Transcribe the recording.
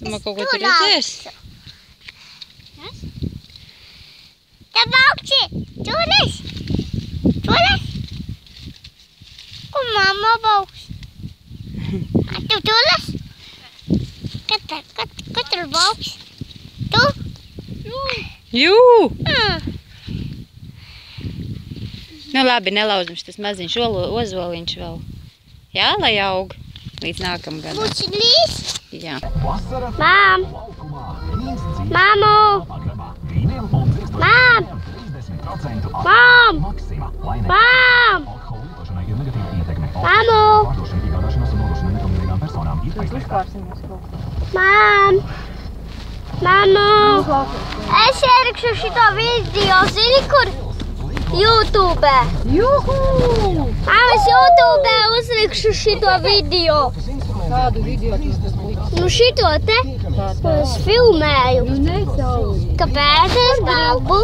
Domā, kaut ko tur redzēs? Te baukši! Čūres! Čūres! Ko mamma bauks? Tu čūres? Kad tur bauks? Tu? Jū! Nu labi, nelauzums tas maziņš ozoliņš vēl. Jā, lai aug līdz nākamgadam. Būs līs? Jā. Mām! Māmu! Mām! Mām! Mām! Māmu! Mām! Māmu! Es ierakšu šito video, zini, kur? YouTube. Juhu! Mām, es YouTube uzlikšu šito video. Kādu video tu uzliks? Nu šito te es filmēju. Nu nesauji. Kāpēc es gribu?